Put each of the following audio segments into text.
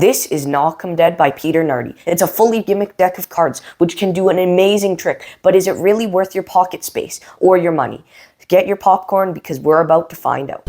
This is Knock 'em Dead by Peter Nardi. It's a fully gimmick deck of cards, which can do an amazing trick, but is it really worth your pocket space or your money? Get your popcorn because we're about to find out.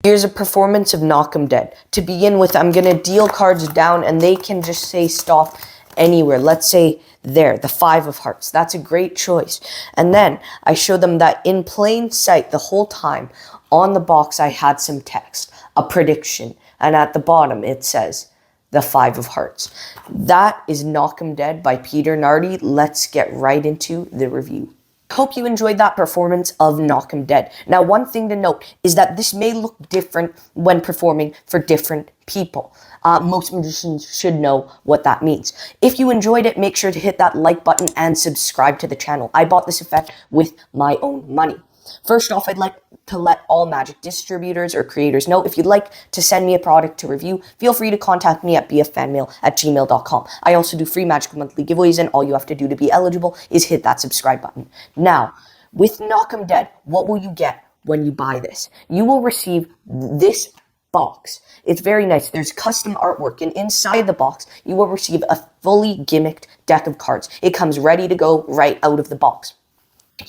Here's a performance of Knock 'em Dead. To begin with, I'm going to deal cards down and they can just say stop anywhere. Let's say there, the 5 of hearts. That's a great choice. And then I show them that in plain sight the whole time on the box I had some text, a prediction, and at the bottom it says the 5 of hearts. That is Knock 'em Dead by Peter Nardi. Let's get right into the review. Hope you enjoyed that performance of Knock 'em Dead. Now, one thing to note is that this may look different when performing for different people. Most magicians should know what that means. If you enjoyed it, make sure to hit that like button and subscribe to the channel. I bought this effect with my own money. First off, I'd like to let all magic distributors or creators know if you'd like to send me a product to review, feel free to contact me at bffanmail@gmail.com. I also do free Magic Monthly giveaways, and all you have to do to be eligible is hit that subscribe button. Now, with Knock 'em Dead, what will you get when you buy this? You will receive this box. It's very nice. There's custom artwork, and inside the box, you will receive a fully gimmicked deck of cards. It comes ready to go right out of the box.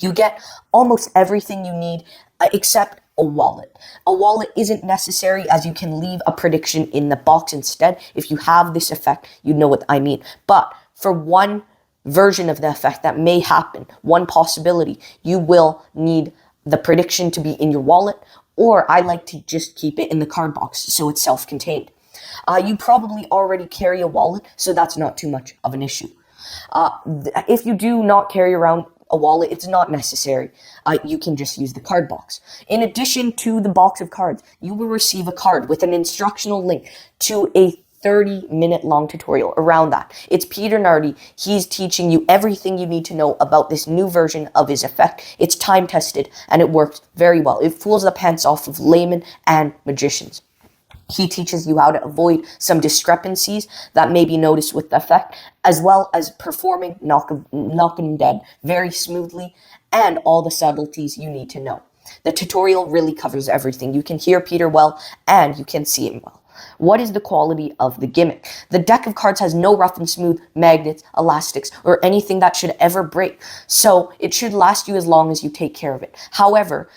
You get almost everything you need except a wallet. A wallet isn't necessary, as you can leave a prediction in the box instead. If you have this effect, you know what I mean. But for one version of the effect that may happen, one possibility, you will need the prediction to be in your wallet, or I like to just keep it in the card box so it's self-contained. You probably already carry a wallet, so that's not too much of an issue. If you do not carry around a wallet, it's not necessary. You can just use the card box. In addition to the box of cards, you will receive a card with an instructional link to a 30-minute long tutorial around that. It's Peter Nardi. He's teaching you everything you need to know about this new version of his effect. It's time-tested, and it works very well. It fools the pants off of laymen and magicians. He teaches you how to avoid some discrepancies that may be noticed with the effect, as well as performing Knock 'em Dead very smoothly and all the subtleties you need to know. The tutorial really covers everything. You can hear Peter well, and you can see him well. What is the quality of the gimmick? The deck of cards has no rough and smooth magnets, elastics, or anything that should ever break, so it should last you as long as you take care of it. However,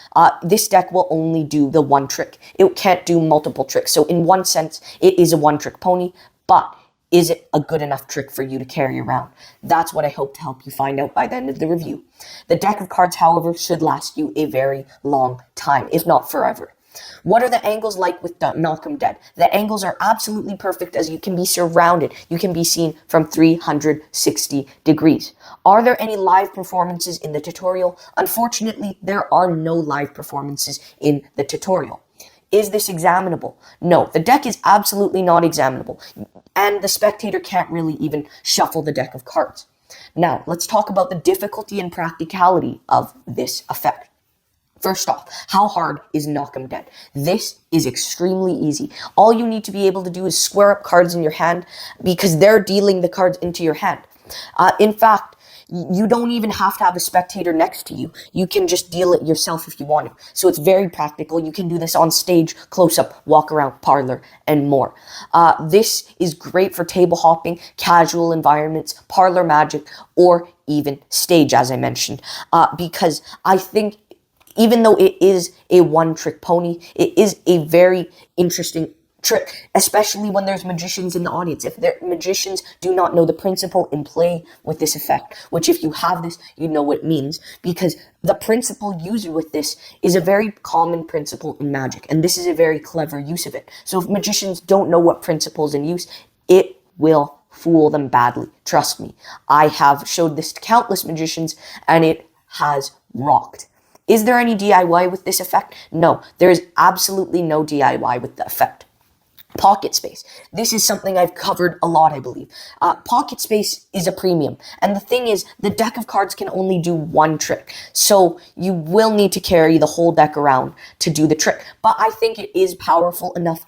this deck will only do the one trick. It can't do multiple tricks, so in one sense, it is a one-trick pony, but is it a good enough trick for you to carry around? That's what I hope to help you find out by the end of the review. The deck of cards, however, should last you a very long time, if not forever. What are the angles like with Knock 'em Dead? The angles are absolutely perfect, as you can be surrounded. You can be seen from 360 degrees. Are there any live performances in the tutorial? Unfortunately, there are no live performances in the tutorial. Is this examinable? No, the deck is absolutely not examinable, and the spectator can't really even shuffle the deck of cards. Now, let's talk about the difficulty and practicality of this effect. First off, how hard is Knock 'em Dead? This is extremely easy. All you need to be able to do is square up cards in your hand, because they're dealing the cards into your hand. In fact, you don't even have to have a spectator next to you. You can just deal it yourself if you want to. So it's very practical. You can do this on stage, close-up, walk around, parlor, and more. This is great for table hopping, casual environments, parlor magic, or even stage, as I mentioned, because I think even though it is a one-trick pony, it is a very interesting trick, especially when there's magicians in the audience. If the magicians do not know the principle in play with this effect, which if you have this, you know what it means, because the principle used with this is a very common principle in magic, and this is a very clever use of it. So if magicians don't know what principle is in use, it will fool them badly. Trust me. I have showed this to countless magicians, and it has rocked. Is there any DIY with this effect? No, there is absolutely no DIY with the effect. Pocket space. This is something I've covered a lot, I believe. Pocket space is a premium. And the thing is, the deck of cards can only do one trick. So you will need to carry the whole deck around to do the trick. But I think it is powerful enough.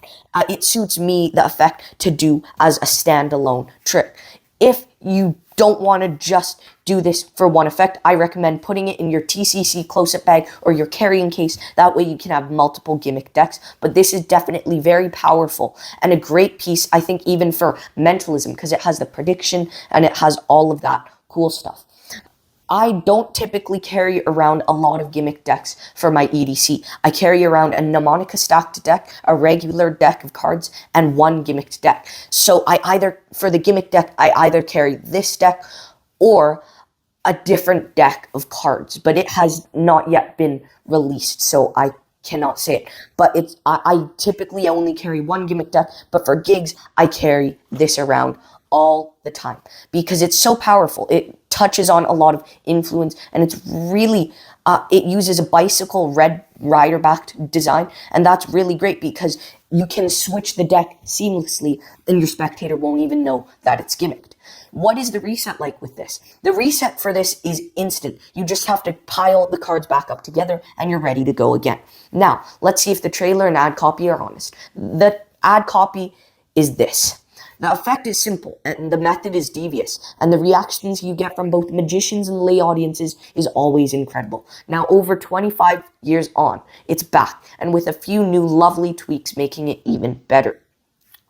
It suits me, the effect, to do as a standalone trick. If you don't want to just do this for one effect, I recommend putting it in your TCC close-up bag or your carrying case. That way you can have multiple gimmick decks. But this is definitely very powerful and a great piece, I think, even for mentalism, because it has the prediction and it has all of that cool stuff. I don't typically carry around a lot of gimmick decks for my EDC. I carry around a mnemonic stacked deck, a regular deck of cards, and one gimmicked deck. So for the gimmick deck, I either carry this deck or a different deck of cards, but it has not yet been released, so I cannot say it. But I typically only carry one gimmick deck, but for gigs, I carry this around all the time because it's so powerful. It touches on a lot of influence, and it's really it uses a bicycle red rider backed design, and that's really great because you can switch the deck seamlessly and your spectator won't even know that it's gimmicked. What is the reset like with this? The reset for this is instant. You just have to pile the cards back up together and you're ready to go again. Now, let's see if the trailer and ad copy are honest. The ad copy is this. The effect is simple, and the method is devious, and the reactions you get from both magicians and lay audiences is always incredible. Now, over 25 years on, it's back, and with a few new lovely tweaks making it even better.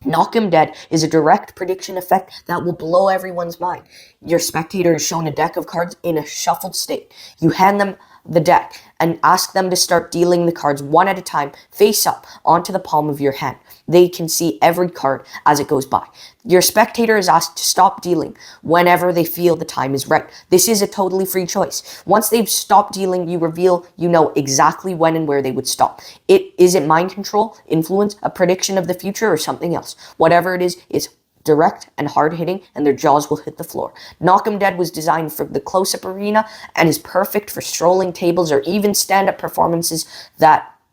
Knock 'em Dead is a direct prediction effect that will blow everyone's mind. Your spectator is shown a deck of cards in a shuffled state. You hand them the deck and ask them to start dealing the cards one at a time, face up, onto the palm of your hand. They can see every card as it goes by. Your spectator is asked to stop dealing whenever they feel the time is right. This is a totally free choice. Once they've stopped dealing, you reveal you know exactly when and where they would stop. Is it mind control, influence, a prediction of the future, or something else? Whatever it is, it's direct and hard-hitting, and their jaws will hit the floor. Knock 'em Dead was designed for the close-up arena and is perfect for strolling tables or even stand-up performances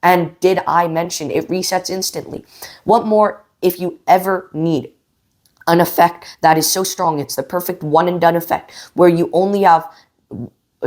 and did I mention it resets instantly. What more if you ever need an effect that is so strong it's the perfect one-and-done effect where you only have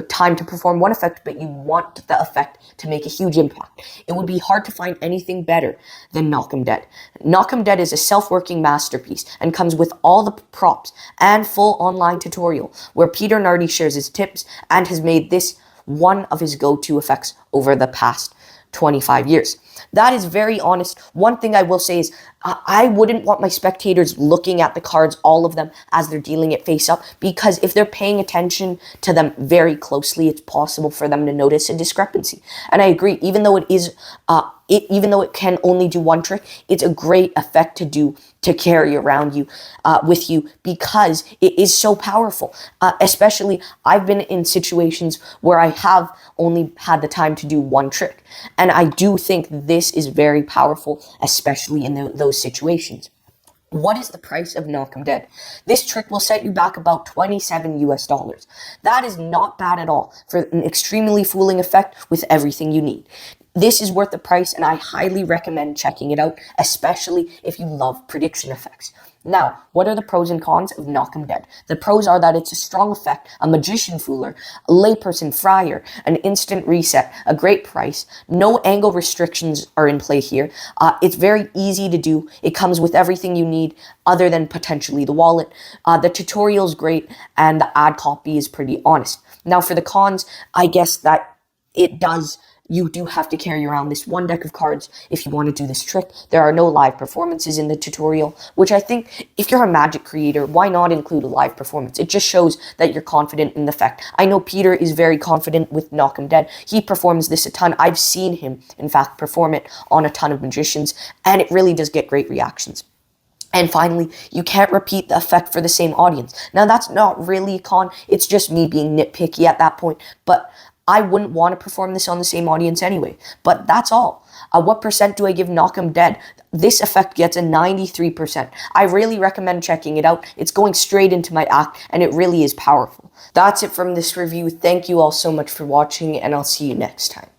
time to perform one effect, but you want the effect to make a huge impact. It would be hard to find anything better than Knock 'em Dead. Knock 'em Dead is a self-working masterpiece and comes with all the props and full online tutorial where Peter Nardi shares his tips and has made this one of his go-to effects over the past 25 years. That is very honest. One thing I will say is I wouldn't want my spectators looking at the cards, all of them, as they're dealing it face up, because if they're paying attention to them very closely, it's possible for them to notice a discrepancy. And I agree, even though it can only do one trick, it's a great effect to carry around with you because it is so powerful. Especially, I've been in situations where I have only had the time to do one trick, and I do think this is very powerful, especially in those situations. What is the price of Knock 'em Dead? This trick will set you back about $27 US. That is not bad at all for an extremely fooling effect with everything you need. This is worth the price, and I highly recommend checking it out, especially if you love prediction effects. Now, what are the pros and cons of Knock 'em Dead? The pros are that it's a strong effect, a magician fooler, a layperson fryer, an instant reset, a great price. No angle restrictions are in play here. It's very easy to do. It comes with everything you need other than potentially the wallet. The tutorial is great, and the ad copy is pretty honest. Now, for the cons, I guess that you do have to carry around this one deck of cards if you want to do this trick. There are no live performances in the tutorial, which I think if you're a magic creator, why not include a live performance? It just shows that you're confident in the effect. I know Peter is very confident with Knock 'em Dead. He performs this a ton. I've seen him, in fact, perform it on a ton of magicians, and it really does get great reactions. And finally, you can't repeat the effect for the same audience. Now, that's not really a con. It's just me being nitpicky at that point, but I wouldn't want to perform this on the same audience anyway. But that's all. What percent do I give Knock 'em Dead? This effect gets a 93%. I really recommend checking it out. It's going straight into my act, and it really is powerful. That's it from this review. Thank you all so much for watching, and I'll see you next time.